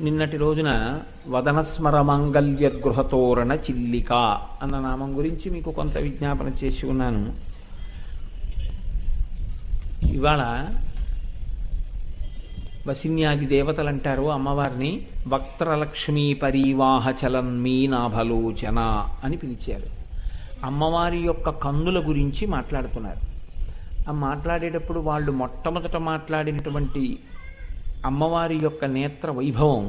నిన్నటి రోజున వదనస్మర మాంగళ్య గృహతోరణ చిల్లిక అన్న నామం గురించి మీకు కొంత విజ్ఞాపన చేసి ఉన్నాను. ఇవాళ వసిన్యాది దేవతలు అంటారు అమ్మవారిని వక్త్రలక్ష్మీ పరీవాహ చలన్మీనాభలోచన అని పిలిచారు. అమ్మవారి యొక్క కన్నుల గురించి మాట్లాడుతున్నారు. ఆ మాట్లాడేటప్పుడు వాళ్ళు మొట్టమొదట మాట్లాడినటువంటి అమ్మవారి యొక్క నేత్ర వైభవం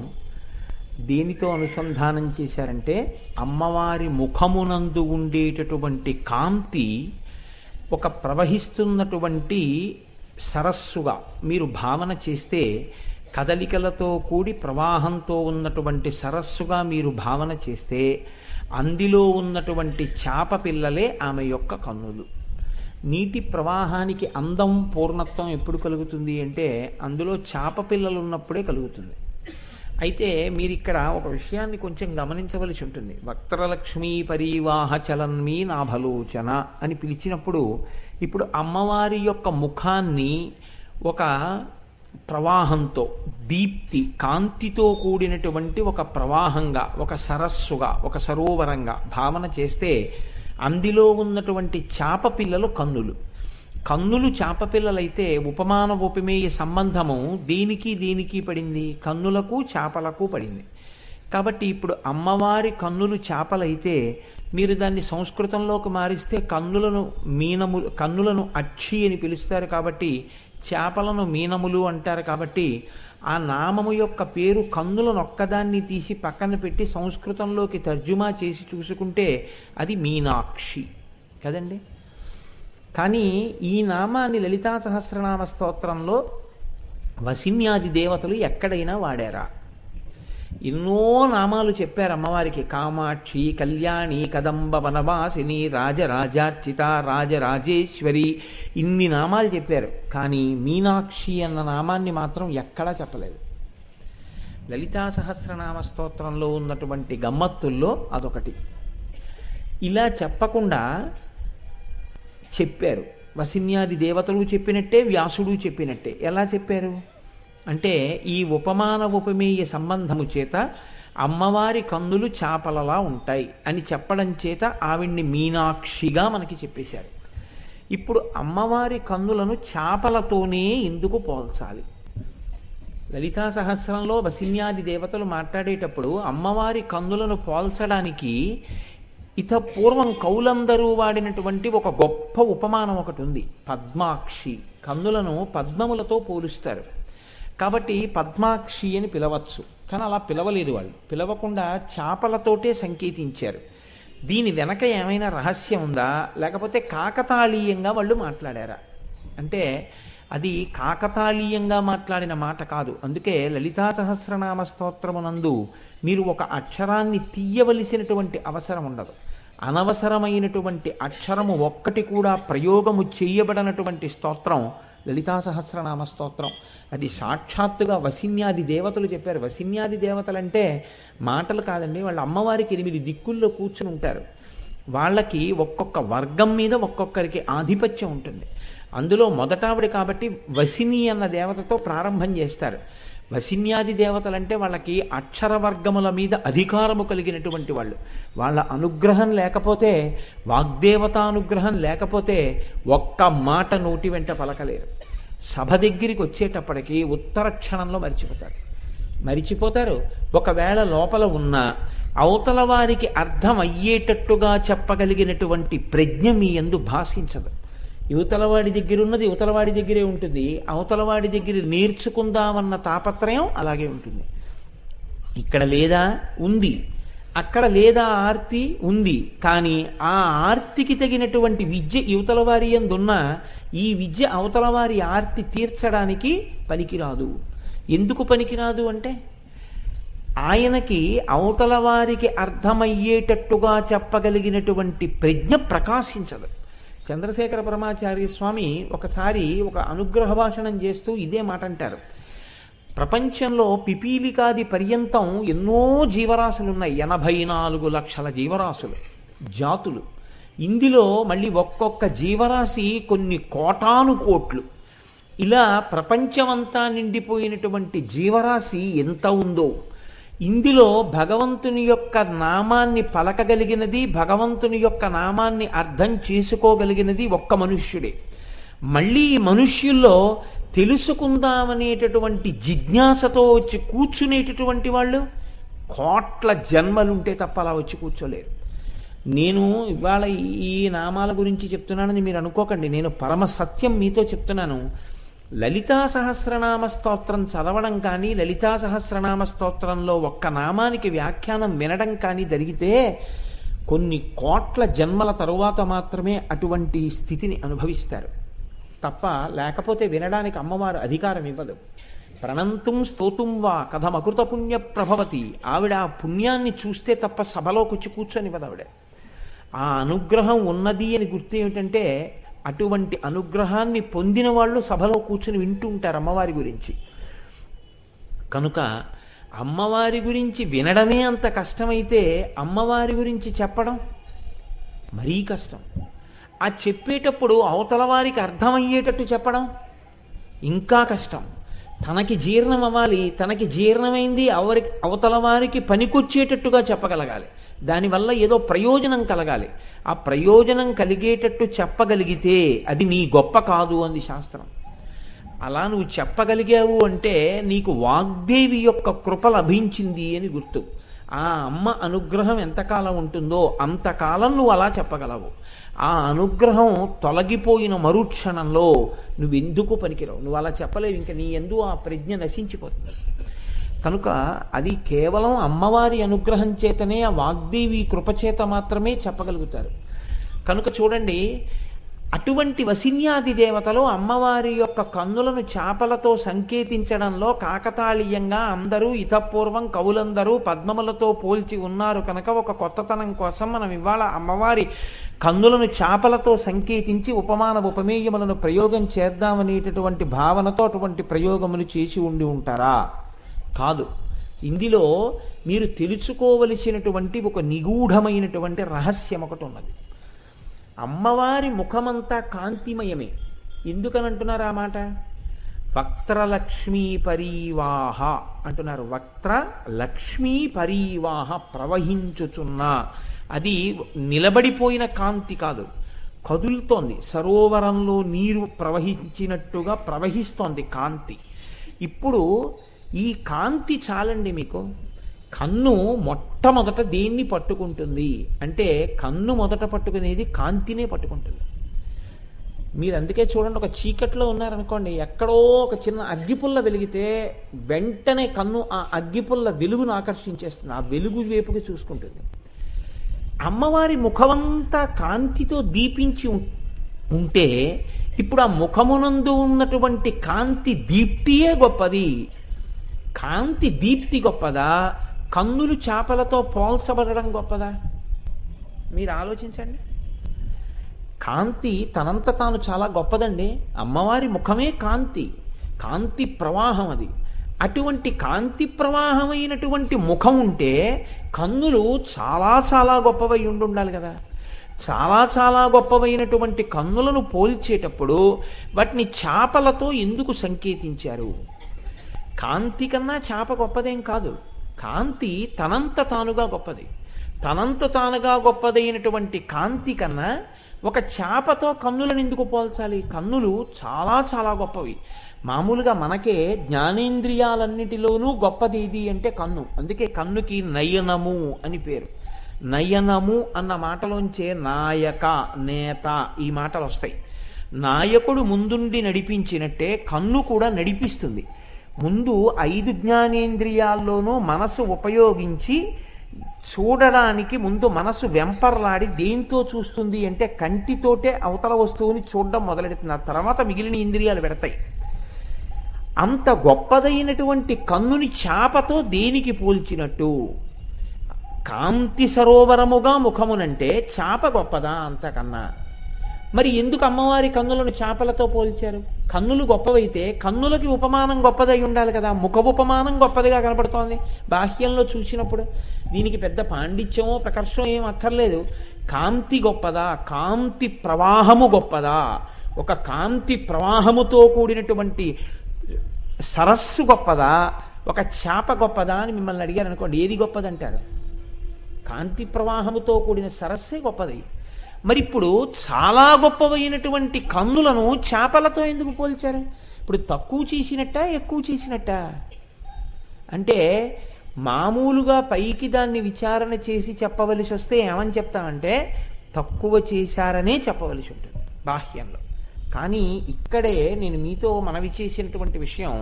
దేనితో అనుసంధానం చేశారంటే, అమ్మవారి ముఖమునందు ఉండేటటువంటి కాంతి ఒక ప్రవహిస్తున్నటువంటి సరస్సుగా మీరు భావన చేస్తే, కదలికలతో కూడి ప్రవాహంతో ఉన్నటువంటి సరస్సుగా మీరు భావన చేస్తే, అందులో ఉన్నటువంటి చాప పిల్లలే ఆమె యొక్క కన్నులు. నీటి ప్రవాహానికి అందం పూర్ణత్వం ఎప్పుడు కలుగుతుంది అంటే, అందులో చాప పిల్లలు ఉన్నప్పుడే కలుగుతుంది. అయితే మీరు ఇక్కడ ఒక విషయాన్ని కొంచెం గమనించవలసి ఉంటుంది. వక్త్రలక్ష్మీ పరీవాహ చలన్మీ నాభలోచన అని పిలిచినప్పుడు, ఇప్పుడు అమ్మవారి యొక్క ముఖాన్ని ఒక ప్రవాహంతో, దీప్తి కాంతితో కూడినటువంటి ఒక ప్రవాహంగా, ఒక సరస్సుగా, ఒక సరోవరంగా భావన చేస్తే, అందులో ఉన్నటువంటి చాప పిల్లలు కన్నులు. కన్నులు చాప పిల్లలైతే ఉపమాన ఉపమేయ సంబంధము దీనికి పడింది, కన్నులకు చాపలకు పడింది. కాబట్టి ఇప్పుడు అమ్మవారి కన్నులు చాపలైతే మీరు దాన్ని సంస్కృతంలోకి మారిస్తే కన్నులను అక్షి అని పిలుస్తారు. కాబట్టి చేపలను మీనములు అంటారు. కాబట్టి ఆ నామము యొక్క పేరు కన్నులను ఒక్కదాన్ని తీసి పక్కన పెట్టి సంస్కృతంలోకి తర్జుమా చేసి చూసుకుంటే అది మీనాక్షి కదండి. కానీ ఈ నామాన్ని లలితా సహస్రనామ స్తోత్రంలో వసిన్యాది దేవతలు ఎక్కడైనా వాడారా? ఎన్నో నామాలు చెప్పారు అమ్మవారికి. కామాక్షి, కళ్యాణి, కదంబ వనవాసిని, రాజరాజార్చిత, రాజరాజేశ్వరి, ఇన్ని నామాలు చెప్పారు. కానీ మీనాక్షి అన్న నామాన్ని మాత్రం ఎక్కడా చెప్పలేదు. లలితా సహస్రనామ స్తోత్రంలో ఉన్నటువంటి గమ్మత్తుల్లో అదొకటి. ఇలా చెప్పకుండా చెప్పారు. వసిన్యాది దేవతలు చెప్పినట్టే, వ్యాసుడు చెప్పినట్టే. ఎలా చెప్పారు అంటే, ఈ ఉపమాన ఉపమేయ సంబంధము చేత అమ్మవారి కన్నులు చాపలలా ఉంటాయి అని చెప్పడం చేత ఆవిడ్ని మీనాక్షిగా మనకి చెప్పేశారు. ఇప్పుడు అమ్మవారి కన్నులను చాపలతోనే ఎందుకు పోల్చాలి? లలితా సహస్రంలో వసిన్యాది దేవతలు మాట్లాడేటప్పుడు అమ్మవారి కన్నులను పోల్చడానికి పూర్వం కవులందరూ వాడినటువంటి ఒక గొప్ప ఉపమానం ఒకటి ఉంది. పద్మాక్షి. కన్నులను పద్మములతో పోలుస్తారు. కాబట్టి పద్మాక్షి అని పిలవచ్చు. కానీ అలా పిలవలేదు వాళ్ళు. పిలవకుండా చాపలతోటే సంకేతించారు. దీని వెనక ఏమైనా రహస్యం ఉందా, లేకపోతే కాకతాళీయంగా వాళ్ళు మాట్లాడారా అంటే, అది కాకతాళీయంగా మాట్లాడిన మాట కాదు. అందుకే లలితా సహస్రనామ స్తోత్రమునందు మీరు ఒక అక్షరాన్ని తీయవలసినటువంటి అవసరం ఉండదు. అనవసరమైనటువంటి అక్షరము ఒక్కటి కూడా ప్రయోగము చేయబడినటువంటి స్తోత్రం లలితా సహస్రనామ స్తోత్రం. అది సాక్షాత్తుగా వసిన్యాది దేవతలు చెప్పారు. వసిన్యాది దేవతలంటే మాటలు కాదండి, వాళ్ళ అమ్మవారికి 8 దిక్కుల్లో కూర్చుని ఉంటారు. వాళ్ళకి ఒక్కొక్క వర్గం మీద ఒక్కొక్కరికి ఆధిపత్యం ఉంటుంది. అందులో మొదటావిడ కాబట్టి వసిని అన్న దేవతతో ప్రారంభం చేస్తారు. వసిన్యాది దేవతలంటే వాళ్ళకి అక్షర వర్గముల మీద అధికారము కలిగినటువంటి వాళ్ళు. వాళ్ళ అనుగ్రహం లేకపోతే, వాగ్దేవతానుగ్రహం లేకపోతే ఒక్క మాట నోటి వెంట పలకలేరు. సభ దగ్గరికి వచ్చేటప్పటికి ఉత్తర క్షణంలో మరిచిపోతారు. ఒకవేళ లోపల ఉన్న అవతల వారికి అర్థం అయ్యేటట్టుగా చెప్పగలిగినటువంటి ప్రజ్ఞ మీ యందు భాషించదు. యువతలవాడి దగ్గర ఉన్నది యువతలవాడి దగ్గరే ఉంటుంది. అవతలవాడి దగ్గర నేర్చుకుందామన్న తాపత్రయం అలాగే ఉంటుంది. ఇక్కడ లేదా ఉంది, అక్కడ లేదా ఆర్తి ఉంది. కానీ ఆ ఆర్తికి తగినటువంటి విద్య యువతలవారి యందున్న ఈ విద్య అవతలవారి ఆర్తి తీర్చడానికి పనికిరాదు. ఎందుకు పనికిరాదు అంటే, ఆయనకి అవతల వారికి అర్థమయ్యేటట్టుగా చెప్పగలిగినటువంటి ప్రజ్ఞ ప్రకాశించదు. చంద్రశేఖర పరమాచార్య స్వామి ఒకసారి ఒక అనుగ్రహ భాషణం చేస్తూ ఇదే మాట అంటారు. ప్రపంచంలో పిపీలికాది పర్యంతం ఎన్నో జీవరాశులు ఉన్నాయి. 84 లక్షల జీవరాశులు, జాతులు. ఇందులో మళ్ళీ ఒక్కొక్క జీవరాశి కొన్ని కోటాను కోట్లు. ఇలా ప్రపంచమంతా నిండిపోయినటువంటి జీవరాశి ఎంత ఉందో, ఇందులో భగవంతుని యొక్క నామాన్ని పలకగలిగినది, భగవంతుని యొక్క నామాన్ని అర్థం చేసుకోగలిగినది ఒక్క మనుష్యుడే. మళ్ళీ ఈ మనుష్యుల్లో తెలుసుకుందామనేటటువంటి జిజ్ఞాసతో వచ్చి కూర్చునేటటువంటి వాళ్ళు కోట్ల జన్మలుంటే తప్ప అలా వచ్చి కూర్చోలేరు. నేను ఇవాళ ఈ నామాల గురించి చెప్తున్నానని మీరు అనుకోకండి, నేను పరమ సత్యం మీతో చెప్తున్నాను. లలితా సహస్రనామ స్తోత్రం చదవడం కానీ, లలితా సహస్రనామ స్తోత్రంలో ఒక్క నామానికి వ్యాఖ్యానం వినడం కానీ జరిగితే కొన్ని కోట్ల జన్మల తరువాత మాత్రమే అటువంటి స్థితిని అనుభవిస్తారు తప్ప, లేకపోతే వినడానికి అమ్మవారు అధికారం ఇవ్వదు. ప్రణంతుం స్తోతుం వా కథమకృత పుణ్య ప్రభవతి. ఆవిడ ఆ పుణ్యాన్ని చూస్తే తప్ప సభలోకి వచ్చి కూర్చొనివ్వదు ఆవిడ. ఆ అనుగ్రహం ఉన్నది అని గుర్తు ఏమిటంటే, అటువంటి అనుగ్రహాన్ని పొందిన వాళ్ళు సభలో కూర్చుని వింటూ ఉంటారు అమ్మవారి గురించి. కనుక అమ్మవారి గురించి వినడమే అంత కష్టమైతే అమ్మవారి గురించి చెప్పడం మరీ కష్టం. ఆ చెప్పేటప్పుడు అవతల వారికి అర్థమయ్యేటట్టు చెప్పడం ఇంకా కష్టం. తనకి జీర్ణం అవ్వాలి, తనకి జీర్ణమైంది అవతల వారికి పనికొచ్చేటట్టుగా చెప్పగలగాలి, దానివల్ల ఏదో ప్రయోజనం కలగాలి. ఆ ప్రయోజనం కలిగేటట్టు చెప్పగలిగితే అది నీ గొప్ప కాదు అంది శాస్త్రం. అలా నువ్వు చెప్పగలిగావు అంటే నీకు వాగ్దేవి యొక్క కృప లభించింది అని గుర్తు. ఆ అమ్మ అనుగ్రహం ఎంతకాలం ఉంటుందో అంతకాలం నువ్వు అలా చెప్పగలవు. ఆ అనుగ్రహం తొలగిపోయిన మరుక్షణంలో నువ్వెందుకు పనికిరావు, నువ్వు అలా చెప్పలేవు. ఇంకా నీ యందు ఆ ప్రజ్ఞ నశించిపోతుంది. కనుక అది కేవలం అమ్మవారి అనుగ్రహం చేతనే, ఆ వాగ్దేవి కృపచేత మాత్రమే చెప్పగలుగుతారు. కనుక చూడండి, అటువంటి వసిన్యాది దేవతలు అమ్మవారి యొక్క కన్నులను చాపలతో సంకేతించడంలో కాకతాళీయంగా అందరూ ఇతపూర్వం కవులందరూ పద్మములతో పోల్చి ఉన్నారు కనుక ఒక కొత్తతనం కోసం మనం ఇవాళ అమ్మవారి కన్నులను చాపలతో సంకేతించి ఉపమాన ఉపమేయములను ప్రయోగం చేద్దామనేటటువంటి భావనతో అటువంటి ప్రయోగములు చేసి ఉండి ఉంటారా? కాదు. ఇందులో మీరు తెలుసుకోవలసినటువంటి ఒక నిగూఢమైనటువంటి రహస్యం ఒకటి ఉన్నది. అమ్మవారి ముఖమంతా కాంతిమయమే. ఎందుకనంటున్నారు ఆ మాట? వక్త్రలక్ష్మీ పరీవాహ అంటున్నారు. వక్త్ర లక్ష్మీ పరీవాహ, ప్రవహించుచున్న. అది నిలబడిపోయిన కాంతి కాదు, కదులుతోంది. సరోవరంలో నీరు ప్రవహించినట్టుగా ప్రవహిస్తోంది కాంతి. ఇప్పుడు ఈ కాంతి చాలండి మీకు. కన్ను మొట్టమొదట దేన్ని పట్టుకుంటుంది అంటే, కన్ను మొదట పట్టుకునేది కాంతినే పట్టుకుంటుంది. మీరు అందుకే చూడండి, ఒక చీకట్లో ఉన్నారనుకోండి, ఎక్కడో ఒక చిన్న అగ్గిపుల్ల వెలిగితే వెంటనే కన్ను ఆ అగ్గిపుల్ల వెలుగును ఆకర్షించేస్తుంది, ఆ వెలుగు వైపుకి చూసుకుంటుంది. అమ్మవారి ముఖమంతా కాంతితో దీపించి ఉంటే ఇప్పుడు ఆ ముఖమునందు ఉన్నటువంటి కాంతి దీప్తియే గొప్పది. కాంతి దీప్తి గొప్పదా, కన్నులు చేపలతో పోల్చబడడం గొప్పదా? మీరు ఆలోచించండి. కాంతి తనంత తాను చాలా గొప్పదండి. అమ్మవారి ముఖమే కాంతి, కాంతి ప్రవాహం అది. అటువంటి కాంతి ప్రవాహమైనటువంటి ముఖం ఉంటే కన్నులు చాలా చాలా గొప్పవై ఉండాలి కదా. చాలా చాలా గొప్పవైనటువంటి కన్నులను పోల్చేటప్పుడు వాటిని చేపలతో ఎందుకు సంకేతించారు? కాంతి కన్నా చేప గొప్పదేం కాదు. కాంతి తనంత తానుగా గొప్పది. తనంత తానుగా గొప్పదైనటువంటి కాంతి కన్నా ఒక చేపతో కన్నులను ఎందుకు పోల్చాలి? కన్నులు చాలా చాలా గొప్పవి. మామూలుగా మనకే జ్ఞానేంద్రియాలన్నిటిలోనూ గొప్పది ఇది అంటే కన్ను. అందుకే కన్నుకి నయనము అని పేరు. నయనము అన్న మాటలోంచే నాయక, నేత ఈ మాటలు వస్తాయి. నాయకుడు ముందుండి నడిపించినట్టే కన్ను కూడా నడిపిస్తుంది. ముందు 5 జ్ఞానేంద్రియాల్లోనూ మనసు ఉపయోగించి చూడడానికి ముందు మనసు వెంపర్లాడి దేంతో చూస్తుంది అంటే కంటితోటే అవతల వస్తువుని చూడడం మొదలెడుతుంది. ఆ తర్వాత మిగిలిన ఇంద్రియాలు పెడతాయి. అంత గొప్పదైనటువంటి కన్నుని చేపతో దేనికి పోల్చినట్టు? కాంతి సరోవరముగా ముఖమునంటే చేప గొప్పదా అంతకన్నా? మరి ఎందుకు అమ్మవారి కన్నులను చేపలతో పోల్చారు? కన్నులు గొప్పవైతే కన్నులకి ఉపమానం గొప్పదై ఉండాలి కదా. ముఖ ఉపమానం గొప్పదిగా కనపడుతోంది బాహ్యంలో చూసినప్పుడు. దీనికి పెద్ద పాండిత్యమో ప్రకర్షమో ఏం అక్కర్లేదు. కాంతి గొప్పదా, కాంతి ప్రవాహము గొప్పదా? ఒక కాంతి ప్రవాహముతో కూడినటువంటి సరస్సు గొప్పదా, ఒక చేప గొప్పదా అని మిమ్మల్ని అడిగారు అనుకోండి, ఏది గొప్పదంటారు? కాంతి ప్రవాహముతో కూడిన సరస్సే గొప్పది. మరి ఇప్పుడు చాలా గొప్పవైనటువంటి కన్నులను చేపలతో ఎందుకు పోల్చారు? ఇప్పుడు తక్కువ చేసినట్టా ఎక్కువ చేసినట్టా? అంటే మామూలుగా పైకి దాన్ని విచారణ చేసి చెప్పవలసి వస్తే ఏమని చెప్తామంటే తక్కువ చేశారనే చెప్పవలసి ఉంటుంది బాహ్యంలో. కానీ ఇక్కడే నేను మీతో మనవి చేసినటువంటి విషయం,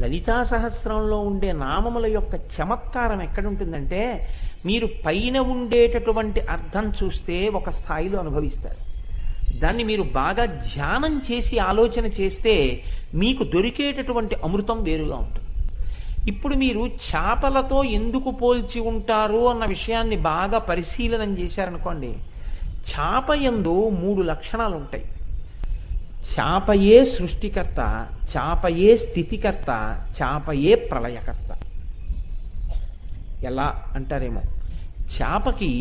లలితా సహస్రంలో ఉండే నామముల యొక్క చమత్కారం ఎక్కడుంటుందంటే మీరు పైన ఉండేటటువంటి అర్థం చూస్తే ఒక స్థాయిలో అనుభవిస్తారు. దాన్ని మీరు బాగా ధ్యానం చేసి ఆలోచన చేస్తే మీకు దొరికేటటువంటి అమృతం వేరుగా ఉంటుంది. ఇప్పుడు మీరు చేపలతో ఎందుకు పోల్చి ఉంటారు అన్న విషయాన్ని బాగా పరిశీలనం చేశారనుకోండి, చేప యందు 3 లక్షణాలు ఉంటాయి. చేపయే సృష్టికర్త, చేపయే స్థితికర్త, చేపయే ప్రళయకర్త. ఎలా అంటారేమో, చేపకి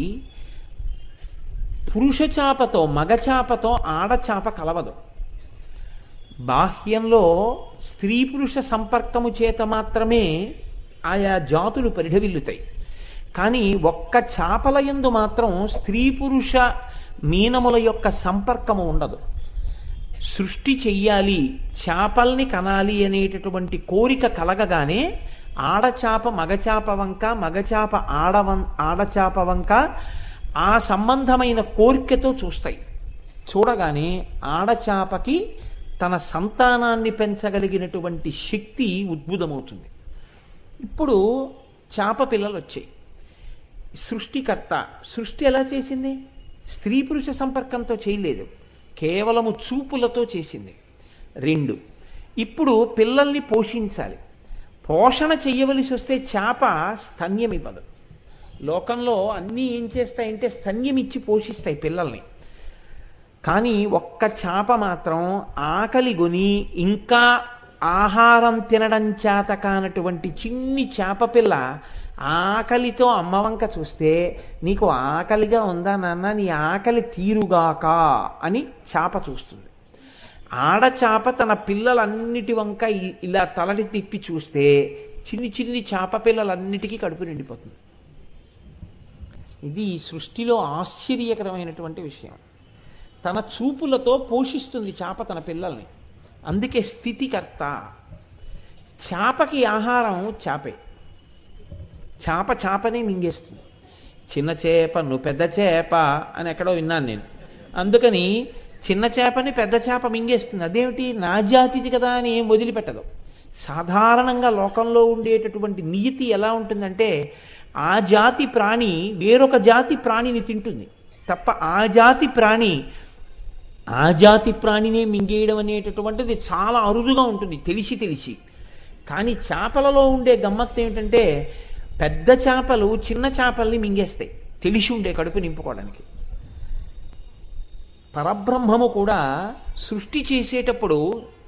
పురుష చేపతో మగ చేపతో ఆడచేప కలవదు. బాహ్యంలో స్త్రీ పురుష సంపర్కము చేత మాత్రమే ఆయా జాతులు పరిఢవిల్లుతాయి. కానీ ఒక్క చేపల యందు మాత్రం స్త్రీ పురుష మీనముల యొక్క సంపర్కము ఉండదు. సృష్టి చెయ్యాలి, చేపల్ని కనాలి అనేటటువంటి కోరిక కలగగానే ఆడచేప మగచేప వంక, మగచేప ఆడచేప వంక ఆ సంబంధమైన కోరికతో చూస్తాయి. చూడగానే ఆడచేపకి తన సంతానాన్ని పెంచగలిగినటువంటి శక్తి ఉద్భుతమవుతుంది. ఇప్పుడు చేప పిల్లలు వచ్చాయి. సృష్టికర్త సృష్టి ఎలా చేసింది? స్త్రీ పురుష సంపర్కంతో చేయలేదు, కేవలము చూపులతో చేసింది. 2, ఇప్పుడు పిల్లల్ని పోషించాలి. పోషణ చెయ్యవలసి వస్తే చేప స్తన్యం ఇవ్వదు. లోకంలో అన్నీ ఏం చేస్తాయంటే స్తన్యం ఇచ్చి పోషిస్తాయి పిల్లల్ని. కానీ ఒక్క చేప మాత్రం ఆకలి గొని ఇంకా ఆహారం తినడం చేత కానటువంటి చిన్ని చేప పిల్ల ఆకలితో అమ్మవంక చూస్తే, నీకు ఆకలిగా ఉందా నాన్న, నీ ఆకలి తీరుగాక అని చేప చూస్తుంది. ఆడచేప తన పిల్లలన్నిటి వంక ఇలా తలటి తిప్పి చూస్తే చిన్ని చిన్ని చేప పిల్లలన్నిటికీ కడుపు నిండిపోతుంది. ఇది సృష్టిలో ఆశ్చర్యకరమైనటువంటి విషయం. తన చూపులతో పోషిస్తుంది చేప తన పిల్లల్ని. అందుకే స్థితికర్త. చేపకి ఆహారం చేపే, చేపనే మింగేస్తుంది. చిన్న చేప నువ్వు పెద్ద చేప అని ఎక్కడో విన్నాను నేను. అందుకని చిన్న చేపని పెద్ద చేప మింగేస్తుంది. అదేమిటి, నా జాతిది కదా అని ఏం వదిలిపెట్టదు. సాధారణంగా లోకంలో ఉండేటటువంటి నియతి ఎలా ఉంటుందంటే ఆ జాతి ప్రాణి వేరొక జాతి ప్రాణిని తింటుంది తప్ప ఆ జాతి ప్రాణినే మింగేయడం అనేటటువంటిది చాలా అరుదుగా ఉంటుంది తెలిసి. కానీ చేపలలో ఉండే గమ్మత్తు ఏమిటంటే పెద్ద చేపలు చిన్న చేపల్ని మింగేస్తాయి తెలిసి ఉండే కడుపు నింపుకోవడానికి. పరబ్రహ్మము కూడా సృష్టి చేసేటప్పుడు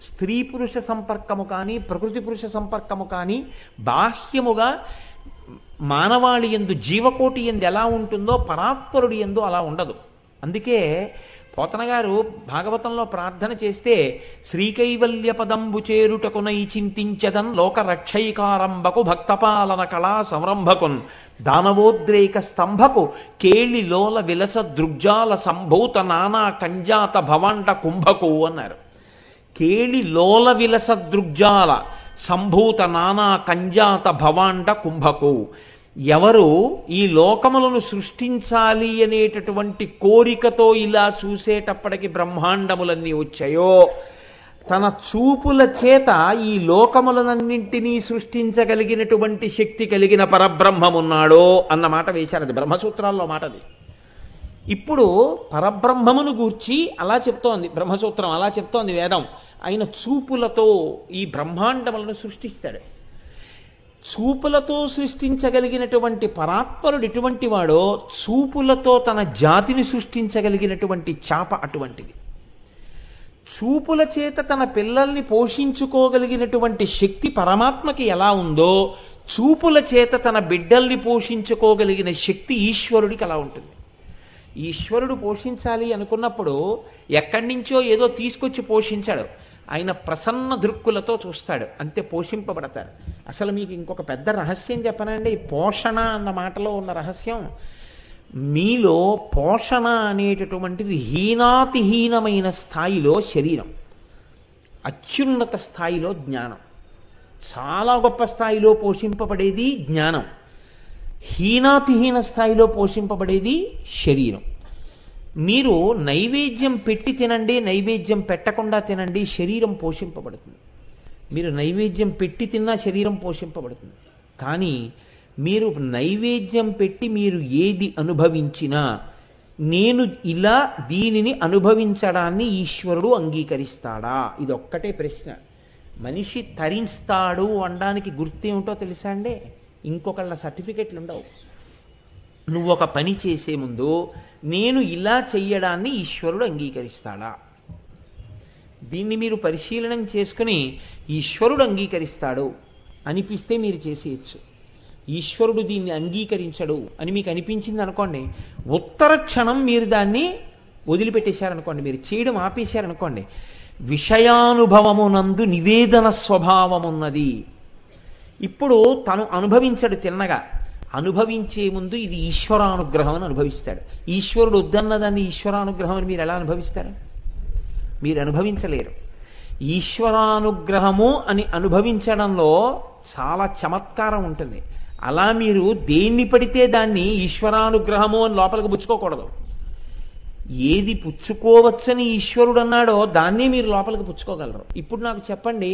స్త్రీ పురుష సంపర్కము కానీ ప్రకృతి పురుష సంపర్కము కానీ బాహ్యముగా మానవాళి యందు జీవకోటి యందు ఎలా ఉంటుందో పరాత్పరుడి యందు అలా ఉండదు. అందుకే పోతన గారు భాగవతంలో ప్రార్థన చేస్తే శ్రీకైవల్య పదంబు చేరుటకునై చింతించదన్ లోక రక్షైకారంభకు భక్తపాలన కళా సంరంభకున్ దానవోద్రేక స్తంభకు కేళి లోల విలస దృగ్జాల సంభూత నానా కంజాత భవాండ కుంభకు అన్నారు. కేళి లోల విలస దృగ్జాల సంభూత నానా కంజాత భవాండ కుంభకు. ఎవరు ఈ లోకములను సృష్టించాలి అనేటటువంటి కోరికతో ఇలా చూసేటప్పటికి బ్రహ్మాండములన్నీ వచ్చాయో, తన చూపుల చేత ఈ లోకములనన్నింటినీ సృష్టించగలిగినటువంటి శక్తి కలిగిన పరబ్రహ్మమున్నాడో అన్న మాట వేశారు. అది బ్రహ్మసూత్రాల్లో మాట. అది ఇప్పుడు పరబ్రహ్మమును గూర్చి అలా చెప్తోంది బ్రహ్మసూత్రం, అలా చెప్తోంది వేదం. ఆయన చూపులతో ఈ బ్రహ్మాండములను సృష్టిస్తాడు. చూపులతో సృష్టించగలిగినటువంటి పరాత్పరుడు ఎటువంటి వాడో చూపులతో తన జాతిని సృష్టించగలిగినటువంటి చేప అటువంటిది. చూపుల చేత తన పిల్లల్ని పోషించుకోగలిగినటువంటి శక్తి పరమాత్మకి ఎలా ఉందో చూపుల చేత తన బిడ్డల్ని పోషించుకోగలిగిన శక్తి ఈశ్వరుడికి అలా ఉంటుంది. ఈశ్వరుడు పోషించాలి అనుకున్నప్పుడు ఎక్కడి నుంచో ఏదో తీసుకొచ్చి పోషించాడు. ఆయన ప్రసన్న దృక్కులతో చూస్తాడు, అంతే పోషింపబడతారు. అసలు మీకు ఇంకొక పెద్ద రహస్యం చెప్పనండి, పోషణ అన్న మాటలో ఉన్న రహస్యం. మీలో పోషణ అనేటటువంటిది హీనాతిహీనమైన స్థాయిలో శరీరం, అత్యున్నత స్థాయిలో జ్ఞానం. చాలా గొప్ప స్థాయిలో పోషింపబడేది జ్ఞానం, హీనాతిహీన స్థాయిలో పోషింపబడేది శరీరం. మీరు నైవేద్యం పెట్టి తినండి, నైవేద్యం పెట్టకుండా తినండి, శరీరం పోషింపబడుతుంది. మీరు నైవేద్యం పెట్టి తిన్నా శరీరం పోషింపబడుతుంది. కానీ మీరు నైవేద్యం పెట్టి మీరు ఏది అనుభవించినా నేను ఇలా దీనిని అనుభవించడాన్ని ఈశ్వరుడు అంగీకరిస్తాడా? ఇది ఒక్కటే ప్రశ్న. మనిషి తరిస్తాడు అనడానికి గుర్తేమిటో తెలుసా అండి? ఇంకొకళ్ళ సర్టిఫికెట్లు ఉండవు. నువ్వు ఒక పని చేసే ముందు నేను ఇలా చెయ్యడాన్ని ఈశ్వరుడు అంగీకరిస్తాడా? దీన్ని మీరు పరిశీలనం చేసుకుని ఈశ్వరుడు అంగీకరిస్తాడు అనిపిస్తే మీరు చేసేయచ్చు. ఈశ్వరుడు దీన్ని అంగీకరించడు అని మీకు అనిపించింది అనుకోండి, ఉత్తర క్షణం మీరు దాన్ని వదిలిపెట్టేశారనుకోండి, మీరు చేయడం ఆపేశారనుకోండి, విషయానుభవమునందు నివేదన స్వభావమున్నది. ఇప్పుడు తను అనుభవించడు, తిన్నగా అనుభవించే ముందు ఇది ఈశ్వరానుగ్రహం అని అనుభవిస్తాడు. ఈశ్వరుడు వద్దన్నదాన్ని ఈశ్వరానుగ్రహం అని మీరు ఎలా అనుభవిస్తారు? మీరు అనుభవించలేరు. ఈశ్వరానుగ్రహము అని అనుభవించడంలో చాలా చమత్కారం ఉంటుంది. అలా మీరు దేన్ని పడితే దాన్ని ఈశ్వరానుగ్రహము అని లోపలికి పుచ్చుకోకూడదు. ఏది పుచ్చుకోవచ్చని ఈశ్వరుడు అన్నాడో దాన్ని మీరు లోపలికి పుచ్చుకోగలరు. ఇప్పుడు నాకు చెప్పండి,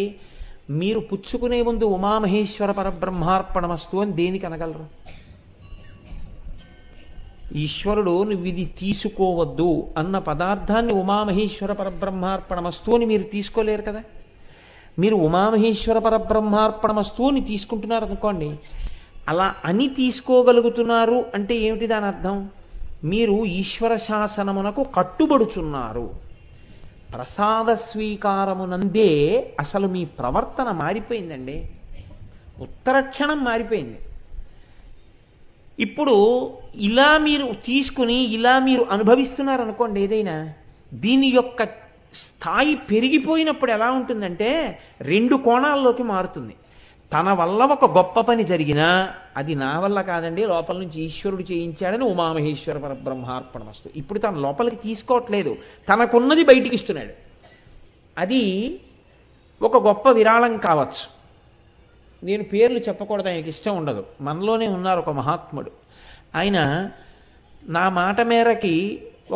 మీరు పుచ్చుకునే ముందు ఉమామహేశ్వర పరబ్రహ్మార్పణమస్తు అని దేనికి అనగలరు? ఈశ్వరుడు నువ్వు ఇది తీసుకోవద్దు అన్న పదార్థాన్ని ఉమామహేశ్వర పరబ్రహ్మార్పణమస్తు అని మీరు తీసుకోలేరు కదా. మీరు ఉమామహేశ్వర పరబ్రహ్మార్పణమస్తు అని తీసుకుంటున్నారు అనుకోండి, అలా అని తీసుకోగలుగుతున్నారు అంటే ఏమిటి దాని అర్థం? మీరు ఈశ్వర శాసనమునకు కట్టుబడుచున్నారు. ప్రసాద స్వీకారమునందే అసలు మీ ప్రవర్తన మారిపోయిందండి, ఉత్తరక్షణం మారిపోయింది. ఇప్పుడు ఇలా మీరు తీసుకుని ఇలా మీరు అనుభవిస్తున్నారు అనుకోండి, ఏదైనా దీని యొక్క స్థాయి పెరిగిపోయినప్పుడు ఎలా ఉంటుందంటే రెండు కోణాల్లోకి మారుతుంది. తన వల్ల ఒక గొప్ప పని జరిగినా అది నా వల్ల కాదండి, లోపల నుంచి ఈశ్వరుడు చేయించాడని ఉమామహేశ్వర పరబ్రహ్మార్పణమస్తు. ఇప్పుడు తన లోపలికి తీసుకోవట్లేదు, తనకున్నది బయటికి ఇస్తున్నాడు. అది ఒక గొప్ప విరాళం కావచ్చు. నేను పేర్లు చెప్పకూడదు, ఆయనకి ఇష్టం ఉండదు. మనలోనే ఉన్నారు ఒక మహాత్ముడు. ఆయన నా మాట మేరకి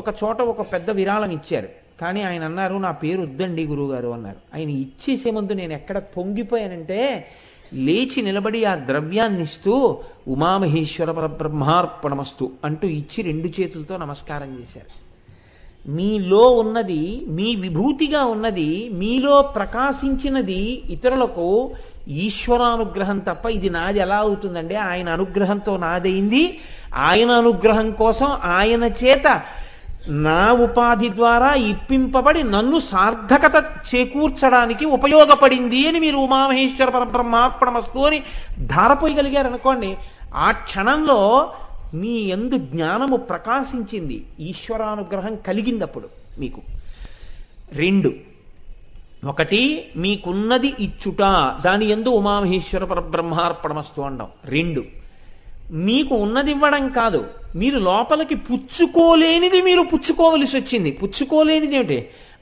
ఒక చోట ఒక పెద్ద విరాళం ఇచ్చారు. కానీ ఆయన అన్నారు, నా పేరు వద్దండి గురువుగారు అన్నారు. ఆయన ఇచ్చేసే ముందు నేను ఎక్కడ పొంగిపోయానంటే, లేచి నిలబడి ఆ ద్రవ్యాన్ని ఇస్తూ ఉమామహేశ్వర పరబ్రహ్మార్పణమస్తు అంటూ ఇచ్చి రెండు చేతులతో నమస్కారం చేశారు. మీలో ఉన్నది, మీ విభూతిగా ఉన్నది, మీలో ప్రకాశించినది ఇతరులకు ఈశ్వరానుగ్రహం తప్ప ఇది నాది ఎలా అవుతుందండి? ఆయన అనుగ్రహంతో నాదైంది. ఆయన అనుగ్రహం కోసం ఆయన చేత నా ఉపాధి ద్వారా ఇప్పింపబడి నన్ను సార్థకత చేకూర్చడానికి ఉపయోగపడింది అని మీరు ఉమామహేశ్వర పరబ్రహ్మార్పణమస్తు అని ధారపోయగలిగారనుకోండి, ఆ క్షణంలో మీ యందు జ్ఞానము ప్రకాశించింది, ఈశ్వరానుగ్రహం కలిగిందప్పుడు మీకు. రెండు, ఒకటి మీకున్నది ఇచ్చుట, దాని యందు ఉమామహేశ్వర పరబ్రహ్మార్పణమస్తు అనడం. రెండు, మీకు ఉన్నది ఇవ్వడం కాదు, మీరు లోపలికి పుచ్చుకోలేనిది మీరు పుచ్చుకోవలసి వచ్చింది. పుచ్చుకోలేనిది ఏమిటి?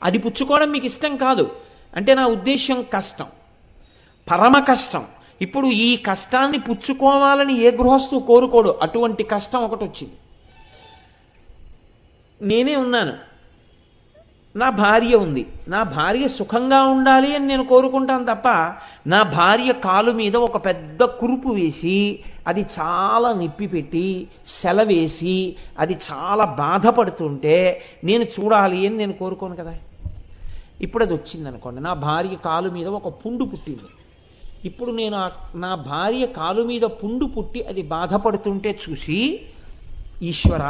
అది పుచ్చుకోవడం మీకు ఇష్టం కాదు అంటే నా ఉద్దేశ్యం కష్టం, పరమ కష్టం. ఇప్పుడు ఈ కష్టాన్ని పుచ్చుకోవాలని ఏ గృహస్థు కోరుకోడు. అటువంటి కష్టం ఒకటి వచ్చింది. నేనే ఉన్నాను, నా భార్య ఉంది, నా భార్య సుఖంగా ఉండాలి అని నేను కోరుకుంటాను తప్ప నా భార్య కాలు మీద ఒక పెద్ద కురుపు వేసి అది చాలా నిప్పి పెట్టి సెలవేసి అది చాలా బాధపడుతుంటే నేను చూడాలి అని నేను కోరుకోను కదా. ఇప్పుడు అది వచ్చింది అనుకోండి, నా భార్య కాలు మీద ఒక పుండు పుట్టింది. ఇప్పుడు నేను నా భార్య కాలు మీద పుండు పుట్టి అది బాధపడుతుంటే చూసి, ఈశ్వర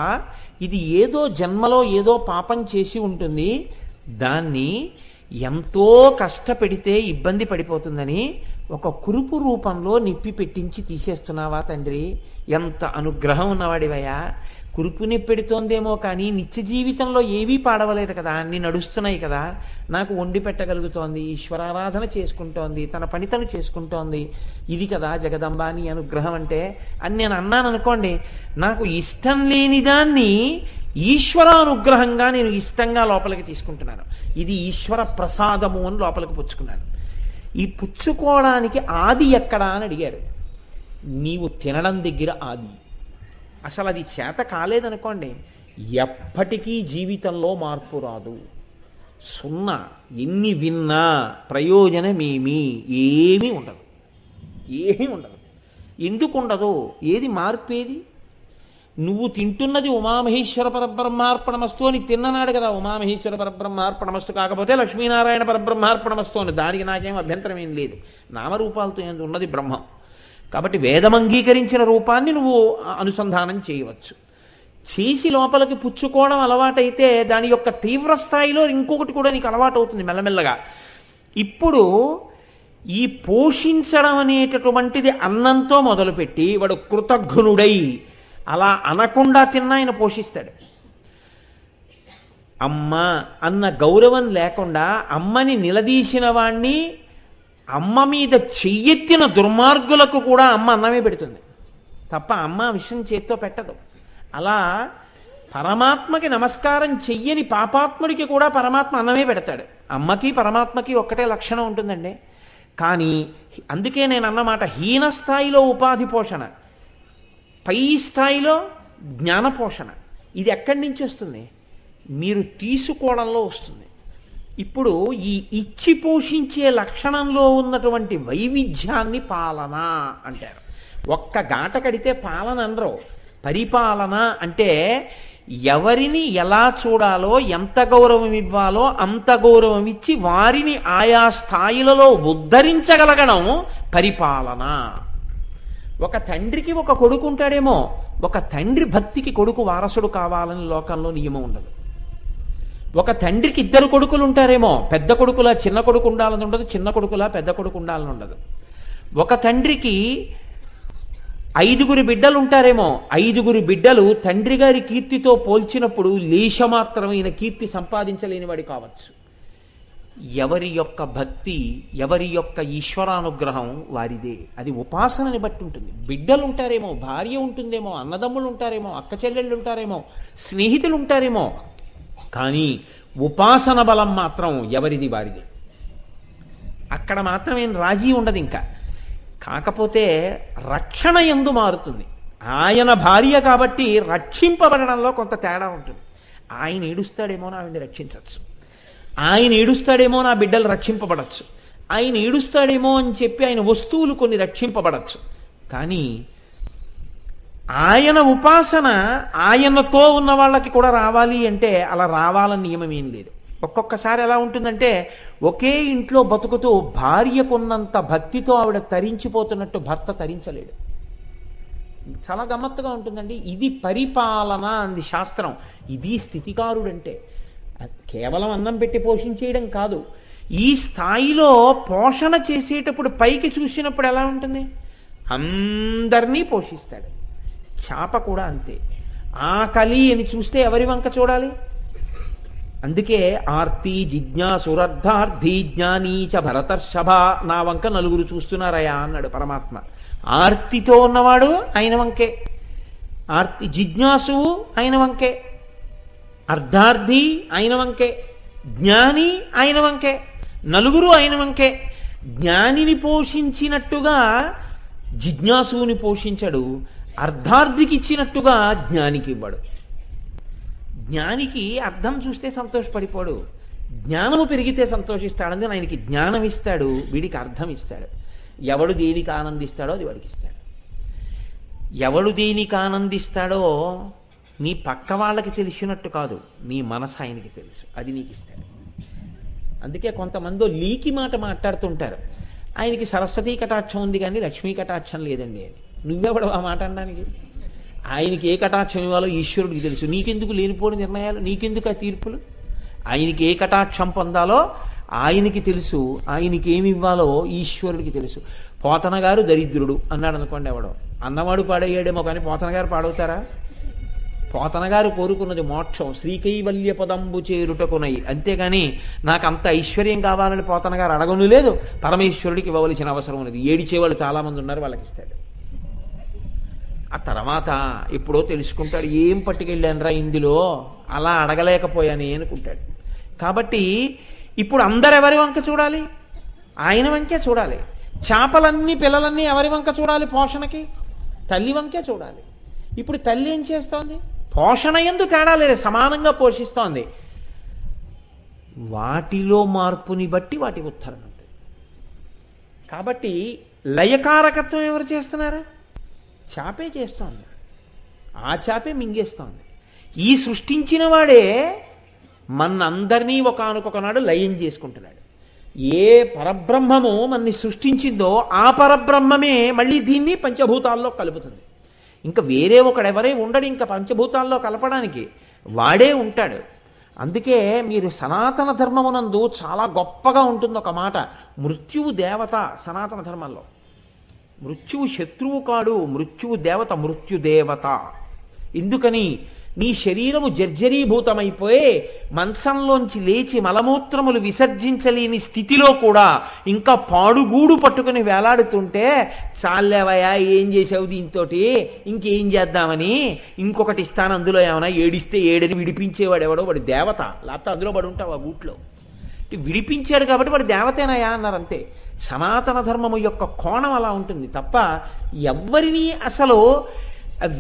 ఇది ఏదో జన్మలో ఏదో పాపం చేసి ఉంటుంది, దాన్ని ఎంతో కష్టపెడితే ఇబ్బంది పడిపోతుందని ఒక కురుపు రూపంలో నిప్పి పెట్టించి తీసేస్తున్నావా తండ్రి? ఎంత అనుగ్రహం ఉన్నవాడివయ్యా! కురుపు నిప్పెడుతోందేమో కానీ నిత్య జీవితంలో ఏవీ పాడవలేదు కదా, అన్ని నడుస్తున్నాయి కదా, నాకు వండి పెట్టగలుగుతోంది, ఈశ్వరారాధన చేసుకుంటోంది, తన పని తను చేసుకుంటోంది, ఇది కదా జగదంబా నీ అనుగ్రహం అంటే అని నేను అన్నాను అనుకోండి, నాకు ఇష్టం లేని దాన్ని ఈశ్వర అనుగ్రహంగా నేను ఇష్టంగా లోపలికి తీసుకుంటున్నాను. ఇది ఈశ్వర ప్రసాదము అని లోపలికి పుచ్చుకున్నాను. ఈ పుచ్చుకోవడానికి ఆది ఎక్కడా అని అడిగారు. నీవు తినడం దగ్గర ఆది. అసలు అది చేత కాలేదనుకోండి, ఎప్పటికీ జీవితంలో మార్పు రాదు. సున్నా. ఎన్ని విన్నా ప్రయోజనమేమీ ఏమీ ఉండదు. ఏమీ ఉండదు. ఎందుకు ఉండదు? ఏది మార్పేది? నువ్వు తింటున్నది ఉమామహేశ్వర పరబ్రహ్మార్పణమస్తు అని తిన్ననాడు కదా, ఉమామహేశ్వర పరబ్రహ్మార్పణమస్తు కాకపోతే లక్ష్మీనారాయణ పరబ్రహ్మార్పణమస్తు అని. దానికి నాకేం అభ్యంతరం ఏం లేదు. నామరూపాలతో ఉన్నది బ్రహ్మం కాబట్టి వేదం అంగీకరించిన రూపాన్ని నువ్వు అనుసంధానం చేయవచ్చు. చేసి లోపలికి పుచ్చుకోవడం అలవాటైతే దాని యొక్క తీవ్ర స్థాయిలో ఇంకొకటి కూడా నీకు అలవాటు అవుతుంది మెల్లమెల్లగా. ఇప్పుడు ఈ పోషించడం అనేటటువంటిది అన్నంతో మొదలుపెట్టి వాడు కృతజ్ఞుడై అలా అనకుండా తిన్నా ఆయన పోషిస్తాడు. అమ్మ అన్న గౌరవం లేకుండా అమ్మని నిలదీసిన వాణ్ణి, అమ్మ మీద చెయ్యెత్తిన దుర్మార్గులకు కూడా అమ్మ అన్నమే పెడుతుంది తప్ప అమ్మ విషయం చేత్తో పెట్టదు. అలా పరమాత్మకి నమస్కారం చెయ్యని పాపాత్ముడికి కూడా పరమాత్మ అన్నమే పెడతాడు. అమ్మకి పరమాత్మకి ఒక్కటే లక్షణం ఉంటుందండి. కానీ అందుకే నేను అన్నమాట, హీన స్థాయిలో ఉపాధి పోషణ, పై స్థాయిలో జ్ఞాన పోషణ. ఇది ఎక్కడి నుంచి వస్తుంది? మీరు తీసుకోవడంలో వస్తుంది. ఇప్పుడు ఈ ఇచ్చి పోషించే లక్షణంలో ఉన్నటువంటి వైవిధ్యాన్ని పాలన అంటారు. ఒక్క గాట కడితే పాలన అనరు. పరిపాలన అంటే ఎవరిని ఎలా చూడాలో, ఎంత గౌరవం ఇవ్వాలో అంత గౌరవం ఇచ్చి వారిని ఆయా స్థాయిలలో ఉద్ధరించగలగడం పరిపాలన. ఒక తండ్రికి ఒక కొడుకు ఉంటాడేమో, ఒక తండ్రి భక్తికి కొడుకు వారసుడు కావాలని లోకంలో నియమం ఉండదు. ఒక తండ్రికి ఇద్దరు కొడుకులు ఉంటారేమో, పెద్ద కొడుకులా చిన్న కొడుకు ఉండాలని ఉండదు, చిన్న కొడుకులా పెద్ద కొడుకు ఉండాలని ఉండదు. ఒక తండ్రికి 5 బిడ్డలు ఉంటారేమో, 5 బిడ్డలు తండ్రి గారి కీర్తితో పోల్చినప్పుడు లేశమాత్రమైన కీర్తి సంపాదించలేని వాడి కావచ్చు. ఎవరి యొక్క భక్తి, ఎవరి యొక్క ఈశ్వరానుగ్రహం వారిదే. అది ఉపాసనని బట్టి ఉంటుంది. బిడ్డలు ఉంటారేమో, భార్య ఉంటుందేమో, అన్నదమ్ములు ఉంటారేమో, అక్క చెల్లెళ్ళు ఉంటారేమో, స్నేహితులు ఉంటారేమో, కానీ ఉపాసన బలం మాత్రం ఎవరిది వారిది. అక్కడ మాత్రం ఏం రాజీ ఉండదు. ఇంకా కాకపోతే రక్షణ యందు మారుతుంది. ఆయన భార్య కాబట్టి రక్షింపబడడంలో కొంత తేడా ఉంటుంది. ఆయన ఏడుస్తాడేమో ఆవిడ్ని రక్షించవచ్చు, ఆయన ఏడుస్తాడేమో నా బిడ్డలు రక్షింపబడచ్చు, ఆయన ఏడుస్తాడేమో అని చెప్పి ఆయన వస్తువులు కొన్ని రక్షింపబడచ్చు. కానీ ఆయన ఉపాసన ఆయనతో ఉన్న వాళ్ళకి కూడా రావాలి అంటే అలా రావాలని నియమం ఏం లేదు. ఒక్కొక్కసారి ఎలా ఉంటుందంటే, ఒకే ఇంట్లో బతుకుతూ భార్యకున్నంత భక్తితో ఆవిడ తరించిపోతున్నట్టు భర్త తరించలేడు. చాలా గమ్మత్తుగా ఉంటుందండి. ఇది పరిపాలన అంది శాస్త్రం. ఇది స్థితికారుడంటే కేవలం అన్నం పెట్టి పోషించేయడం కాదు. ఈ స్థాయిలో పోషణ చేసేటప్పుడు పైకి చూసినప్పుడు ఎలా ఉంటుంది? అందరినీ పోషిస్తాడు. చాప కూడా అంతే. ఆకలి అని చూస్తే ఎవరి వంక చూడాలి? అందుకే ఆర్తి జిజ్ఞాసురర్థార్థి జ్ఞానీచ భరతర్షభ, నా వంక నలుగురు చూస్తున్నారయా అన్నాడు పరమాత్మ. ఆర్తితో ఉన్నవాడు ఆయన వంకే, ఆర్తి జిజ్ఞాసువు ఆయన వంకే, అర్ధార్థి ఆయన వంకే, జ్ఞాని ఆయన వంకే, నలుగురు ఆయన వంకే. జ్ఞానిని పోషించినట్టుగా జిజ్ఞాసువుని పోషించడు, అర్ధార్థికి ఇచ్చినట్టుగా జ్ఞానికి ఇవ్వడు. జ్ఞానికి అర్థం చూస్తే సంతోషపడిపోడు, జ్ఞానము పెరిగితే సంతోషిస్తాడని ఆయనకి జ్ఞానం ఇస్తాడు, వీడికి అర్థం ఇస్తాడు. ఎవడు దేనికి ఆనందిస్తాడో అది వాడికి ఇస్తాడు. ఎవడు దేనికి ఆనందిస్తాడో నీ పక్క వాళ్ళకి తెలిసినట్టు కాదు, నీ మనసు ఆయనకి తెలుసు, అది నీకు ఇస్తాడు. అందుకే కొంతమంది లీకి మాట మాట్లాడుతుంటారు, ఆయనకి సరస్వతీ కటాక్షం ఉంది కానీ లక్ష్మీ కటాక్షం లేదండి అని. నువ్వెవడు ఆ మాట అనడానికి? ఆయనకి ఏ కటాక్షం ఇవ్వాలో ఈశ్వరుడికి తెలుసు. నీకెందుకు లేనిపోని నిర్ణయాలు, నీకెందుకు ఆ తీర్పులు? ఆయనకి ఏ కటాక్షం పొందాలో ఆయనకి తెలుసు, ఆయనకి ఏమి ఇవ్వాలో ఈశ్వరుడికి తెలుసు. పోతన గారు దరిద్రుడు అన్నాడు అనుకోండి, ఎవడో అన్నవాడు పాడయ్యాడేమో కానీ పోతన గారు పాడవుతారా? పోతన గారు కోరుకున్నది మోక్షం, శ్రీకైవల్య పదంబు చేరుటకునై. అంతేగాని నాకు అంత ఐశ్వర్యం కావాలని పోతన గారు అడగను లేదు, పరమేశ్వరుడికి ఇవ్వవలసిన అవసరం ఉన్నది. ఏడిచేవాళ్ళు చాలామంది ఉన్నారు, వాళ్ళకి ఇస్తాడు. ఆ తర్వాత ఎప్పుడో తెలుసుకుంటాడు, ఏం పట్టుకెళ్ళానరా ఇందులో, అలా అడగలేకపోయానే అనుకుంటాడు. కాబట్టి ఇప్పుడు అందరెవరి వంక చూడాలి? ఆయన వంకే చూడాలి. చేపలన్నీ పిల్లలన్నీ ఎవరి వంక చూడాలి? పోషణకి తల్లి వంకే చూడాలి. ఇప్పుడు తల్లి ఏం చేస్తోంది? పోషణ యందు తేడా లేదు, సమానంగా పోషిస్తోంది. వాటిలో మార్పుని బట్టి వాటి ఉత్తరణ ఉంటుంది. కాబట్టి లయకారకత్వం ఎవరు చేస్తున్నారు? చాపే చేస్తోంది. ఆ చాపే మింగేస్తోంది. ఈ సృష్టించిన వాడే మనందరినీ ఒకానొకనాడు లయం చేసుకుంటున్నాడు. ఏ పరబ్రహ్మము మనని సృష్టించిందో ఆ పరబ్రహ్మమే మళ్ళీ దీన్ని పంచభూతాల్లో కలుపుతుంది. ఇంకా వేరే ఒకడెవరే ఉండడు ఇంకా పంచభూతాల్లో కలపడానికి, వాడే ఉంటాడు. అందుకే మీరు సనాతన ధర్మమునందు చాలా గొప్పగా ఉంటుంది ఒక మాట, మృత్యువు దేవత. సనాతన ధర్మంలో మృత్యువు శత్రువు కాడు, మృత్యువు దేవత, మృత్యుదేవత. ఎందుకని? నీ శరీరము జర్జరీభూతమైపోయి మంచంలోంచి లేచి మలమూత్రములు విసర్జించలేని స్థితిలో కూడా ఇంకా పాడుగూడు పట్టుకుని వేలాడుతుంటే, చాలేవయా ఏం చేసావు దీంతో, ఇంకేం చేద్దామని ఇంకొకటి ఇస్తాను, అందులో ఏమైనా ఏడిస్తే ఏడని విడిపించేవాడు ఎవడో, వాడు దేవత. లేకపోతే అందులో పడి ఉంటావు ఆ గూట్లో. విడిపించాడు కాబట్టి వాడు దేవతేనయా అన్నారు, అంతే. సనాతన ధర్మము యొక్క కోణం అలా ఉంటుంది తప్ప ఎవ్వరినీ అసలు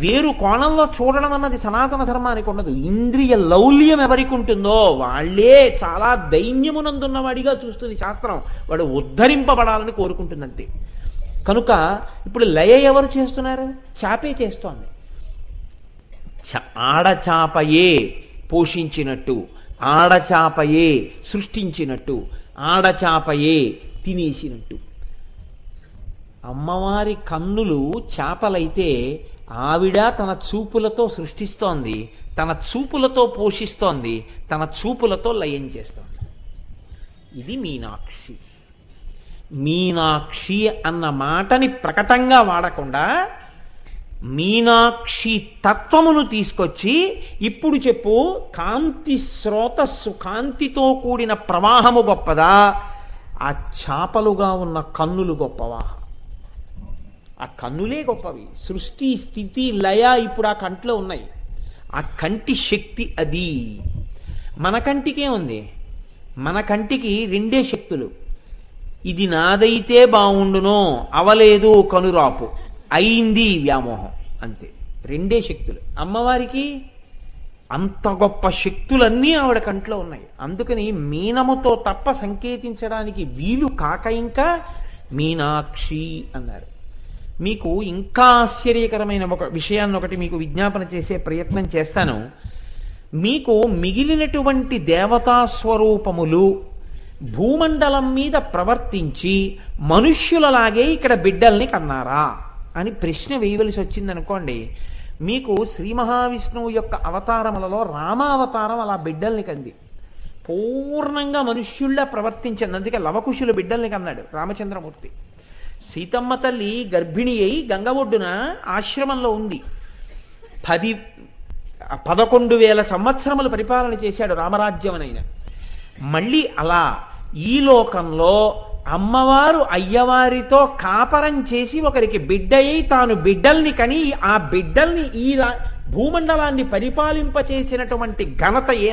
వేరు కోణంలో చూడడం అన్నది సనాతన ధర్మానికి ఉండదు. ఇంద్రియ లౌల్యం ఎవరికి ఉంటుందో వాళ్ళే చాలా దైన్యమునందున్నవాడిగా చూస్తుంది శాస్త్రం. వాడు ఉద్ధరింపబడాలని కోరుకుంటుంది, అంతే. కనుక ఇప్పుడు లయ ఎవరు చేస్తున్నారు? చాపే చేస్తోంది. ఆడచాపయే పోషించినట్టు, ఆడచాపయే సృష్టించినట్టు, ఆడచాపయే తినేసినట్టు. అమ్మవారి కన్నులు చేపలైతే ఆవిడ తన చూపులతో సృష్టిస్తోంది, తన చూపులతో పోషిస్తోంది, తన చూపులతో లయం చేస్తోంది. ఇది మీనాక్షి. మీనాక్షి అన్న మాటని ప్రకటంగా వాడకుండా మీనాక్షి తత్వమును తీసుకొచ్చి ఇప్పుడు చెప్పు, కాంతి స్రోతస్సు, కాంతితో కూడిన ప్రవాహము గొప్పదా, ఆ చాపలుగా ఉన్న కన్నులు గొప్పవా? ఆ కన్నులే గొప్పవి. సృష్టి స్థితి లయ ఇప్పుడు ఆ కంట్లో ఉన్నాయి. ఆ కంటి శక్తి అది. మన కంటికే ఉంది. మన కంటికి రెండే శక్తులు. ఇది నాదైతే బాగుండునో, అవలేదు కనురాపు, అయింది వ్యామోహం, అంతే. రెండే శక్తులు. అమ్మవారికి అంత గొప్ప శక్తులన్నీ ఆవిడ కంట్లో ఉన్నాయి. అందుకని మీనముతో తప్ప సంకేతించడానికి వీలు కాక ఇంకా మీనాక్షి అన్నారు. మీకు ఇంకా ఆశ్చర్యకరమైన ఒక విషయాన్ని ఒకటి మీకు విజ్ఞాపన చేసే ప్రయత్నం చేస్తాను. మీకు మిగిలినటువంటి దేవతా స్వరూపములు భూమండలం మీద ప్రవర్తించి మనుష్యులలాగే ఇక్కడ బిడ్డల్ని కన్నారా అని ప్రశ్న వేయవలసి వచ్చిందనుకోండి. మీకు శ్రీ మహావిష్ణువు యొక్క అవతారములలో రామావతారం అలా బిడ్డల్ని కంది, పూర్ణంగా మనుష్యుల్లా ప్రవర్తించింది. అందుకే లవకుశులు బిడ్డల్ని కన్నాడు రామచంద్రమూర్తి. సీతమ్మ తల్లి గర్భిణి అయి గంగ ఒడ్డున ఆశ్రమంలో ఉంది. 11,000 సంవత్సరములు పరిపాలన చేశాడు రామరాజ్యమనైన. మళ్ళీ అలా ఈ లోకంలో అమ్మవారు అయ్యవారితో కాపరం చేసి ఒకరికి బిడ్డ అయి తాను బిడ్డల్ని కని ఆ బిడ్డల్ని ఈ భూమండలాన్ని పరిపాలింపచేసినటువంటి ఘనత ఏ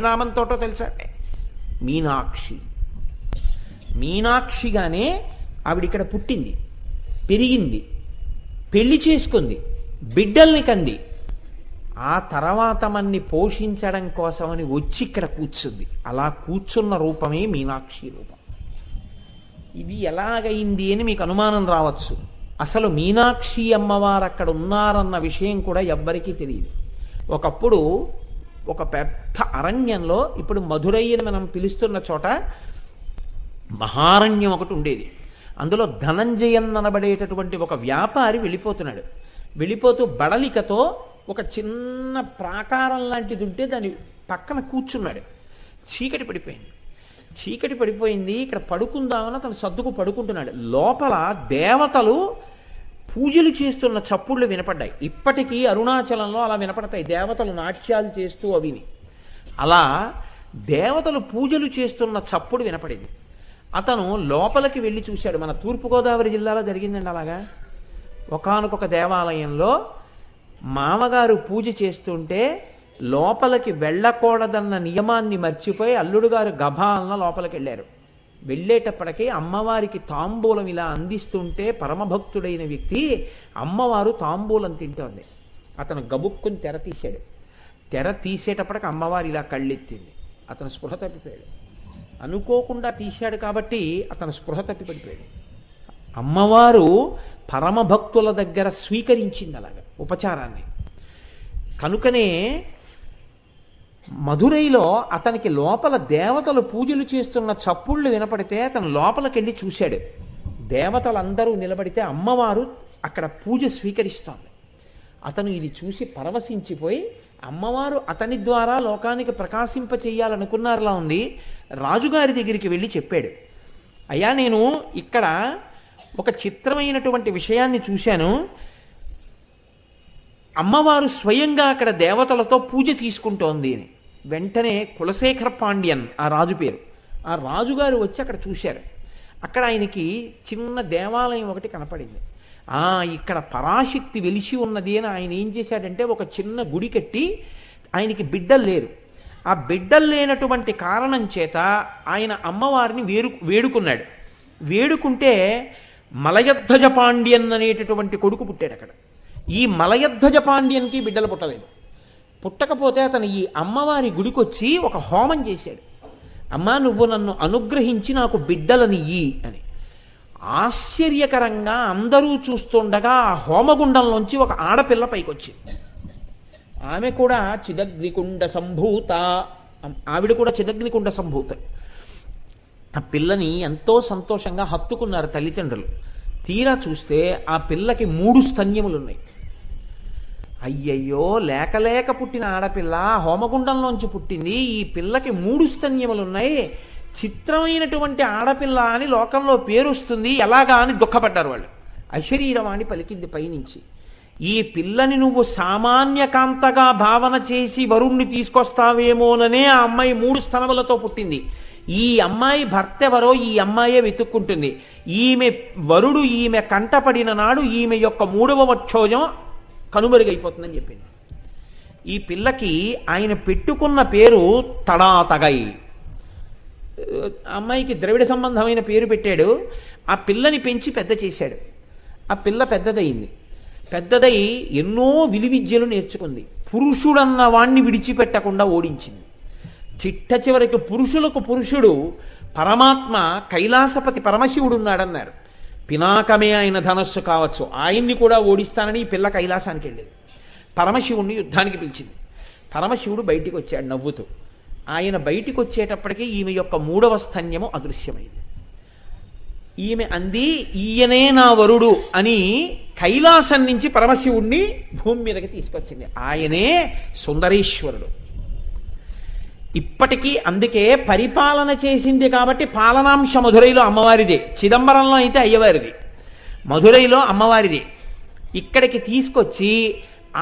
నామంతోటో తెలుసా? మీనాక్షి. మీనాక్షిగానే ఆవిడిక్కడ పుట్టింది, పెరిగింది, పెళ్లి చేసుకుంది, బిడ్డల్ని కంది. ఆ తర్వాత మన్ని పోషించడం కోసమని వచ్చి ఇక్కడ కూర్చుంది. అలా కూర్చున్న రూపమే మీనాక్షి రూపం. ఇది ఎలాగైంది అని మీకు అనుమానం రావచ్చు. అసలు మీనాక్షి అమ్మవారు అక్కడ ఉన్నారన్న విషయం కూడా ఎవ్వరికీ తెలియదు. ఒకప్పుడు ఒక పెద్ద అరణ్యంలో, ఇప్పుడు మధురై అని మనం పిలుస్తున్న చోట మహారణ్యం ఒకటి ఉండేది. అందులో ధనంజయన్ అనబడేటటువంటి ఒక వ్యాపారి వెళ్ళిపోతున్నాడు. వెళ్ళిపోతూ బడలికతో ఒక చిన్న ప్రాకారం లాంటిది ఉంటే దాని పక్కన కూర్చున్నాడు. చీకటి పడిపోయింది. చీకటి పడిపోయింది, ఇక్కడ పడుకుందామని అతను సర్దుకు పడుకుంటున్నాడు. లోపల దేవతలు పూజలు చేస్తున్న చప్పుళ్ళు వినపడ్డాయి. ఇప్పటికీ అరుణాచలంలో అలా వినపడతాయి, దేవతలు నాట్యాలు చేస్తూ అవిని. అలా దేవతలు పూజలు చేస్తున్న చప్పుడు వినపడింది. అతను లోపలికి వెళ్ళి చూశాడు. మన తూర్పుగోదావరి జిల్లాలో జరిగిందండి అలాగా. ఒకానొక దేవాలయంలో మామగారు పూజ చేస్తుంటే లోపలికి వెళ్ళకూడదన్న నియమాన్ని మర్చిపోయి అల్లుడు గారు గభాలన లోపలికి వెళ్ళారు. వెళ్ళేటప్పటికీ అమ్మవారికి తాంబూలం ఇలా అందిస్తుంటే పరమభక్తుడైన వ్యక్తి అమ్మవారు తాంబూలం తింటోంది. అతను గబుక్కుని తెర తీశాడు. తెర తీసేటప్పటికి అమ్మవారు ఇలా కళ్ళెత్తింది. అతను స్పృహ తప్పిపోయాడు. అనుకోకుండా తీశాడు కాబట్టి అతను స్పృహ తప్పి పడిపోయాడు. అమ్మవారు పరమభక్తుల దగ్గర స్వీకరించింది అలాగా ఉపచారాన్ని. కనుకనే మధురైలో అతనికి లోపల దేవతలు పూజలు చేస్తున్న చప్పుళ్ళు వినపడితే అతను లోపలికెళ్ళి చూశాడు. దేవతలందరూ నిలబడితే అమ్మవారు అక్కడ పూజ స్వీకరిస్తోంది. అతను ఇది చూసి పరవశించిపోయి అమ్మవారు అతని ద్వారా లోకానికి ప్రకాశింప చెయ్యాలనుకున్నారులా ఉంది. రాజుగారి దగ్గరికి వెళ్ళి చెప్పాడు, అయ్యా నేను ఇక్కడ ఒక చిత్రమైనటువంటి విషయాన్ని చూశాను. అమ్మవారు స్వయంగా అక్కడ దేవతలతో పూజ తీసుకుంటోంది అని. వెంటనే కులశేఖర పాండ్యన్ ఆ రాజు పేరు. ఆ రాజుగారు వచ్చి అక్కడ చూశారు. అక్కడ ఆయనకి చిన్న దేవాలయం ఒకటి కనపడింది. ఇక్కడ పరాశక్తి వెలిసి ఉన్నది అని ఆయన ఏం చేశాడంటే ఒక చిన్న గుడి కట్టి, ఆయనకి బిడ్డలు లేరు. ఆ బిడ్డలు లేనటువంటి కారణం చేత ఆయన అమ్మవారిని వేడుకున్నాడు. వేడుకుంటే మలయధ్వజ పాండ్యన్ అనేటటువంటి కొడుకు పుట్టాడు అక్కడ. ఈ మలయధ్వజ పాండ్యన్కి బిడ్డలు పుట్టలేదు. పుట్టకపోతే అతను ఈ అమ్మవారి గుడికొచ్చి ఒక హోమం చేశాడు. అమ్మా నువ్వు నన్ను అనుగ్రహించి నాకు బిడ్డలనియ్యి అని. ఆశ్చర్యకరంగా అందరూ చూస్తుండగా ఆ హోమగుండంలోంచి ఒక ఆడపిల్ల పైకొచ్చింది. ఆమె కూడా చిదగ్నికుండ సంభూత, ఆవిడ కూడా చిదగ్నికుండ సంభూత. ఆ పిల్లని ఎంతో సంతోషంగా హత్తుకున్నారు తల్లిదండ్రులు. తీరా చూస్తే ఆ పిల్లకి 3 స్తన్యములున్నాయి. అయ్యయ్యో, లేక లేక పుట్టిన ఆడపిల్ల హోమగుండంలోంచి పుట్టింది, ఈ పిల్లకి 3 స్తన్యములున్నాయి, చిత్రమైనటువంటి ఆడపిల్ల అని లోకంలో పేరు వస్తుంది, ఎలాగా అని దుఃఖపడ్డారు వాళ్ళు. అశరీరవాణి పలికింది పైనుంచి, ఈ పిల్లని నువ్వు సామాన్య కాంతగా భావన చేసి వరుణ్ణి తీసుకొస్తావేమోననే ఆ అమ్మాయి 3 స్తనములతో పుట్టింది. ఈ అమ్మాయి భర్త ఎవరో ఈ అమ్మాయే వెతుక్కుంటుంది. ఈమె వరుడు ఈమె కంటపడిన నాడు ఈమె యొక్క 3వ వచ్చోజం కనుమరుగైపోతుందని చెప్పింది. ఈ పిల్లకి ఆయన పెట్టుకున్న పేరు తడాతగై. అమ్మాయికి ద్రవిడ సంబంధమైన పేరు పెట్టాడు. ఆ పిల్లని పెంచి పెద్ద చేశాడు. ఆ పిల్ల పెద్దదయింది. పెద్దదై ఎన్నో విలువిద్యలు నేర్చుకుంది. పురుషుడన్న వాణ్ణి విడిచిపెట్టకుండా ఓడించింది. చిట్ట చివరికి పురుషులకు పురుషుడు పరమాత్మ కైలాసపతి పరమశివుడు ఉన్నాడన్నారు. పినాకమే ఆయన ధనస్సు కావచ్చు, ఆయన్ని కూడా ఓడిస్తానని ఈ పిల్ల కైలాసానికి వెళ్ళేది. పరమశివుణ్ణి యుద్ధానికి పిలిచింది. పరమశివుడు బయటికి వచ్చాడు నవ్వుతూ. ఆయన బయటికి వచ్చేటప్పటికీ ఈమె యొక్క 3వ స్తన్యము అదృశ్యమైంది. ఈమె అంది, ఈయనే నా వరుడు అని కైలాసం నుంచి పరమశివుణ్ణి భూమి మీదకి తీసుకొచ్చింది. ఆయనే సుందరేశ్వరుడు. ఇప్పటికీ అందుకే పరిపాలన చేసింది కాబట్టి పాలనాంశ మధురైలో అమ్మవారిదే, చిదంబరంలో అయితే అయ్యవారిది, మధురైలో అమ్మవారిది. ఇక్కడికి తీసుకొచ్చి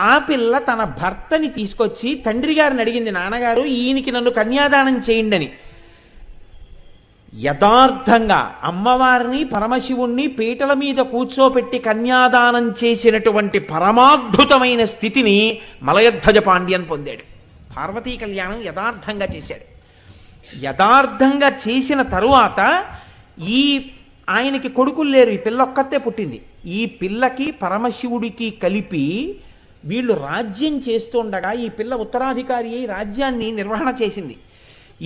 ఆ పిల్ల తన భర్తని తీసుకొచ్చి తండ్రి గారిని అడిగింది, నాన్నగారు ఈయనకి నన్ను కన్యాదానం చేయండి అని. యథార్థంగా అమ్మవారిని పరమశివుణ్ణి పీటల మీద కూర్చోపెట్టి కన్యాదానం చేసినటువంటి పరమాద్భుతమైన స్థితిని మలయధ్వజ పాండ్యన్ పొందాడు. పార్వతీ కళ్యాణం యథార్థంగా చేశాడు. యథార్థంగా చేసిన తరువాత ఆయనకి కొడుకులు లేరు, ఈ పిల్ల ఒక్కతే పుట్టింది. ఈ పిల్లకి పరమశివుడికి కలిపి వీళ్ళు రాజ్యం చేస్తుండగా ఈ పిల్ల ఉత్తరాధికారి అయి రాజ్యాన్ని నిర్వహణ చేసింది.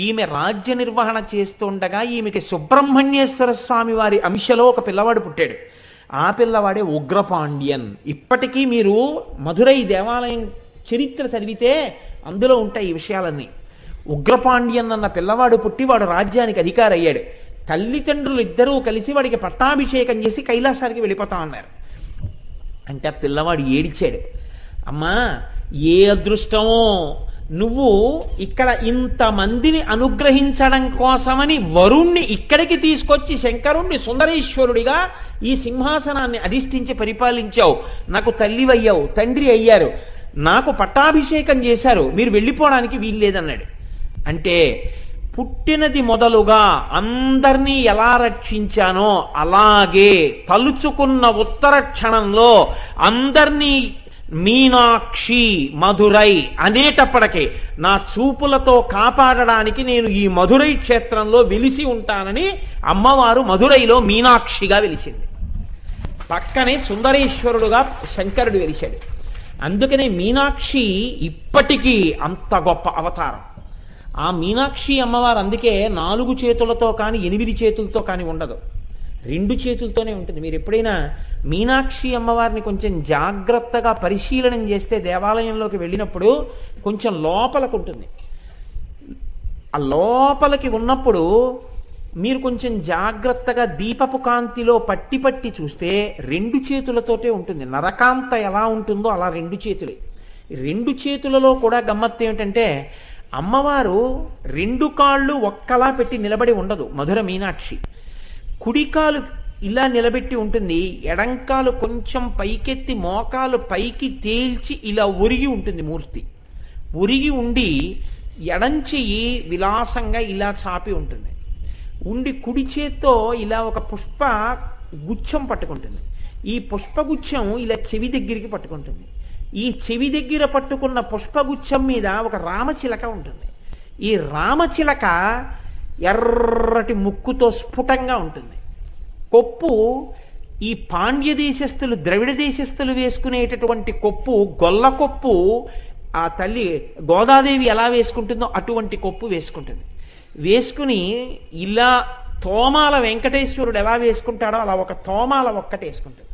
ఈమె రాజ్య నిర్వహణ చేస్తుండగా ఈమెకి సుబ్రహ్మణ్యేశ్వర స్వామి వారి అంశలో ఒక పిల్లవాడు పుట్టాడు. ఆ పిల్లవాడే ఉగ్రపాండ్యన్. ఇప్పటికీ మీరు మధురై దేవాలయం చరిత్ర చదివితే అందులో ఉంటాయి ఈ విషయాలన్నీ. ఉగ్రపాండ్యన్ అన్న పిల్లవాడు పుట్టి వాడు రాజ్యానికి అధికారి అయ్యాడు. తల్లిదండ్రులు ఇద్దరూ కలిసి వాడికి పట్టాభిషేకం చేసి కైలాసానికి వెళ్ళిపోతా ఉన్నారు. అంటే ఆ పిల్లవాడు ఏడిచాడు, అమ్మా ఏ అదృష్టమో నువ్వు ఇక్కడ ఇంతమందిని అనుగ్రహించడం కోసమని వరుణ్ణి ఇక్కడికి తీసుకొచ్చి శంకరుణ్ణి సుందరేశ్వరుడిగా ఈ సింహాసనాన్ని అధిష్ఠించి పరిపాలించావు, నాకు తల్లివయ్యావు, తండ్రి అయ్యారు, నాకు పట్టాభిషేకం చేశారు, మీరు వెళ్ళిపోవడానికి వీల్లేదన్నాడు. అంటే పుట్టినది మొదలుగా అందర్నీ ఎలా రక్షించానో అలాగే తలుచుకున్న ఉత్తర క్షణంలో అందర్నీ మీనాక్షి మధురై అనేటప్పటికే నా చూపులతో కాపాడడానికి నేను ఈ మధురై క్షేత్రంలో వెలిసి ఉంటానని అమ్మవారు మధురైలో మీనాక్షిగా వెలిసింది. పక్కనే సుందరేశ్వరుడుగా శంకరుడు వెలిశాడు. అందుకనే మీనాక్షి ఇప్పటికీ అంత గొప్ప అవతారం. ఆ మీనాక్షి అమ్మవారు అందుకే 4 చేతులతో కానీ 8 చేతులతో కానీ ఉండదు, 2 చేతులతోనే ఉంటుంది. మీరు ఎప్పుడైనా మీనాక్షి అమ్మవారిని కొంచెం జాగ్రత్తగా పరిశీలనం చేస్తే దేవాలయంలోకి వెళ్ళినప్పుడు కొంచెం లోపలకు ఉంటుంది. ఆ లోపలికి ఉన్నప్పుడు మీరు కొంచెం జాగ్రత్తగా దీపపు కాంతిలో పట్టి పట్టి చూస్తే 2 చేతులతోటే ఉంటుంది. నరకాంత ఎలా ఉంటుందో అలా 2 చేతులే. 2 చేతులలో కూడా గమ్మత్తు ఏమిటంటే అమ్మవారు 2 కాళ్ళు ఒక్కలా పెట్టి నిలబడి ఉండదు. మధుర మీనాక్షి కుడికాలు ఇలా నిలబెట్టి ఉంటుంది, ఎడంకాలు కొంచెం పైకెత్తి మోకాలు పైకి తేల్చి ఇలా ఒరిగి ఉంటుంది. మూర్తి ఒరిగి ఉండి ఎడంచెయ్యి విలాసంగా ఇలా చాపి ఉంటుంది. ఉండి కుడి చేత్తో ఇలా ఒక పుష్ప గుచ్చం పట్టుకుంటుంది. ఈ పుష్పగుచ్చం ఇలా చెవి దగ్గరికి పట్టుకుంటుంది. ఈ చెవి దగ్గర పట్టుకున్న పుష్పగుచ్చం మీద ఒక రామచిలక ఉంటుంది. ఈ రామచిలక ఎర్రటి ముక్కుతో స్ఫుటంగా ఉంటుంది. కొప్పు ఈ పాండ్య దేశస్థులు ద్రవిడ దేశస్థులు వేసుకునేటటువంటి కొప్పు, గొల్ల కొప్పు ఆ తల్లి గోదాదేవి ఎలా వేసుకుంటుందో అటువంటి కొప్పు వేసుకుంటుంది. వేసుకుని ఇలా తోమాల వెంకటేశ్వరుడు ఎలా వేసుకుంటాడో అలా ఒక తోమాల ఒక్కటి వేసుకుంటుంది.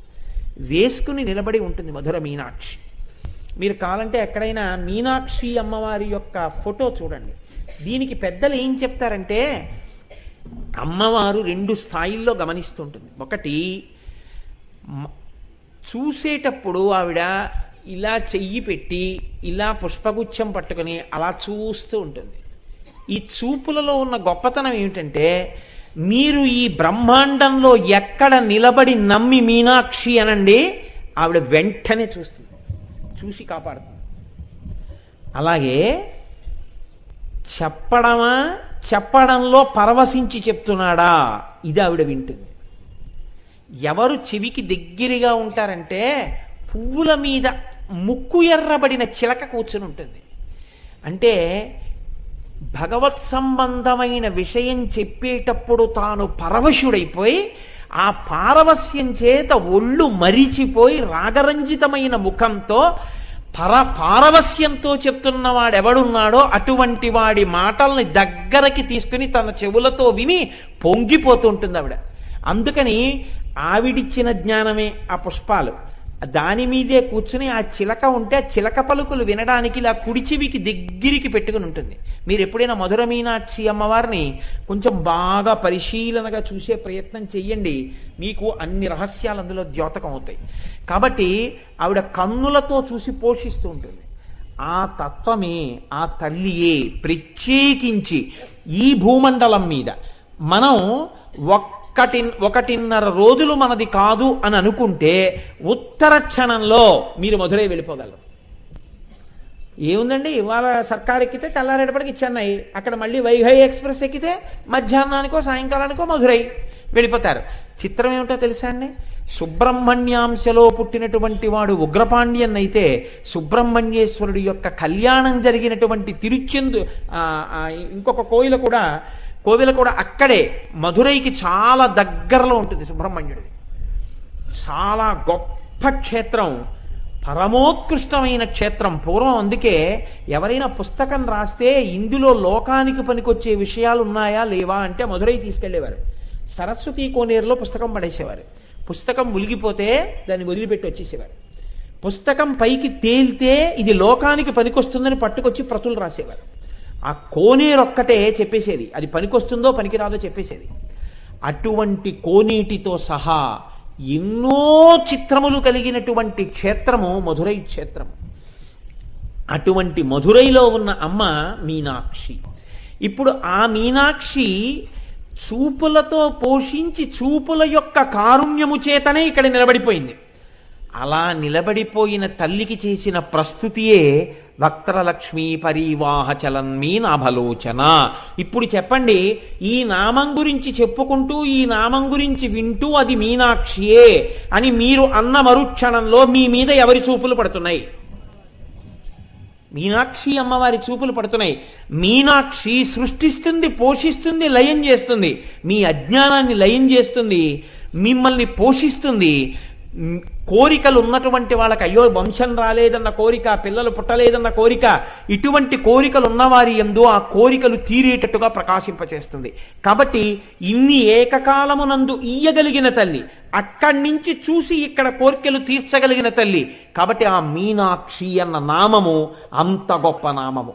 వేసుకుని నిలబడి ఉంటుంది మధుర మీనాక్షి. మీరు కావాలంటే ఎక్కడైనా మీనాక్షి అమ్మవారి యొక్క ఫోటో చూడండి. దీనికి పెద్దలు ఏం చెప్తారంటే అమ్మవారు 2 స్థాయిల్లో గమనిస్తుంటుంది. ఒకటి, చూసేటప్పుడు ఆవిడ ఇలా చెయ్యి పెట్టి ఇలా పుష్పగుచ్చం పట్టుకుని అలా చూస్తూ ఉంటుంది. ఈ చూపులలో ఉన్న గొప్పతనం ఏమిటంటే మీరు ఈ బ్రహ్మాండంలో ఎక్కడ నిలబడి నమ్మి మీనాక్షి అనండి, ఆవిడ వెంటనే చూస్తుంది, చూసి కాపాడుతుంది. అలాగే చెప్పడంలో పరవశించి చెప్తున్నాడా, ఇది ఆవిడ వింటుంది. ఎవరు చెవికి దగ్గరగా ఉంటారంటే పువ్వుల మీద ముక్కు ఎర్రబడిన చిలక కూర్చుని ఉంటుంది. అంటే భగవత్ సంబంధమైన విషయం చెప్పేటప్పుడు తాను పరవశుడైపోయి ఆ పారవస్యం చేత ఒళ్ళు మరిచిపోయి రాగరంజితమైన ముఖంతో పారవస్యంతో చెప్తున్నవాడెవడున్నాడో అటువంటి వాడి మాటల్ని దగ్గరకి తీసుకుని తన చెవులతో విని పొంగిపోతుంటుంది ఆవిడ. అందుకని ఆవిడిచ్చిన జ్ఞానమే ఆ పుష్పాలు. దాని మీదే కూర్చుని ఆ చిలక ఉంటే ఆ చిలక పలుకులు వినడానికి ఇలా కుడి చెవికి దగ్గరికి పెట్టుకుని ఉంటుంది. మీరు ఎప్పుడైనా మధుర మీనాక్షి అమ్మవారిని కొంచెం బాగా పరిశీలనగా చూసే ప్రయత్నం చెయ్యండి, మీకు అన్ని రహస్యాలు అందులో ద్యోతకం అవుతాయి. కాబట్టి ఆవిడ కన్నులతో చూసి పోషిస్తూ ఉంటుంది. ఆ తత్వమే, ఆ తల్లియే ప్రత్యేకించి ఈ భూమండలం మీద మనం 1.5 రోజులు మనది కాదు అని అనుకుంటే ఉత్తర క్షణంలో మీరు మధురై వెళ్ళిపోగలరు. ఏముందండి, ఇవాళ సర్కార్ ఎక్కితే తెల్లారేటప్పటికి చెన్నై, అక్కడ మళ్ళీ వైఘై ఎక్స్ప్రెస్ ఎక్కితే మధ్యాహ్నానికో సాయంకాలానికో మధురై వెళ్ళిపోతారు. చిత్రం ఏమిటో తెలుసా అండి, సుబ్రహ్మణ్యాంశలో పుట్టినటువంటి వాడు ఉగ్రపాండ్యన్ అయితే సుబ్రహ్మణ్యేశ్వరుడి యొక్క కళ్యాణం జరిగినటువంటి తిరుచెందు ఇంకొక కోవిల కూడా అక్కడే మధురైకి చాలా దగ్గరలో ఉంటుంది. సుబ్రహ్మణ్యుడిది చాలా గొప్ప క్షేత్రం, పరమోత్కృష్టమైన క్షేత్రం. పూర్వం అందుకే ఎవరైనా పుస్తకం రాస్తే ఇందులో లోకానికి పనికొచ్చే విషయాలు ఉన్నాయా లేవా అంటే మధురై తీసుకెళ్లేవారు. సరస్వతీ కోనేరులో పుస్తకం పడేసేవారు. పుస్తకం ములిగిపోతే దాన్ని వదిలిపెట్టి వచ్చేసేవారు. పుస్తకం పైకి తేలితే ఇది లోకానికి పనికొస్తుందని పట్టుకొచ్చి ప్రతులు రాసేవారు. ఆ కోనేరొక్కటే చెప్పేసేది, అది పనికొస్తుందో పనికిరాదో చెప్పేసేది. అటువంటి కోనేటితో సహా ఎన్నో చిత్రములు కలిగినటువంటి క్షేత్రము మధురై క్షేత్రము. అటువంటి మధురైలో ఉన్న అమ్మ మీనాక్షి. ఇప్పుడు ఆ మీనాక్షి చూపులతో పోషించి చూపుల యొక్క కారుణ్యము చేతనే ఇక్కడ నిలబడిపోయింది. అలా నిలబడిపోయిన తల్లికి చేసిన ప్రస్తుతియే వక్త్రలక్ష్మీ పరివాహ చలన్మీ నాభలోచన. ఇప్పుడు చెప్పండి, ఈ నామం గురించి చెప్పుకుంటూ ఈ నామం గురించి వింటూ అది మీనాక్షియే అని మీరు అన్న మరుక్షణంలో మీ మీద ఎవరి చూపులు పడుతున్నాయి? మీనాక్షి అమ్మవారి చూపులు పడుతున్నాయి. మీనాక్షి సృష్టిస్తుంది, పోషిస్తుంది, లయం చేస్తుంది. మీ అజ్ఞానాన్ని లయం చేస్తుంది, మిమ్మల్ని పోషిస్తుంది. కోరికలు ఉన్నటువంటి వాళ్ళకి అయ్యో వంశం రాలేదన్న కోరిక, పిల్లలు పుట్టలేదన్న కోరిక, ఇటువంటి కోరికలు ఉన్నవారి యందు ఆ కోరికలు తీరేటట్టుగా ప్రకాశింపచేస్తుంది. కాబట్టి ఇన్ని ఏకకాలమునందు ఇయ్యగలిగిన తల్లి, అక్కడి నుంచి చూసి ఇక్కడ కోరికలు తీర్చగలిగిన తల్లి. కాబట్టి ఆ మీనాక్షి అన్న నామము అంత గొప్ప నామము.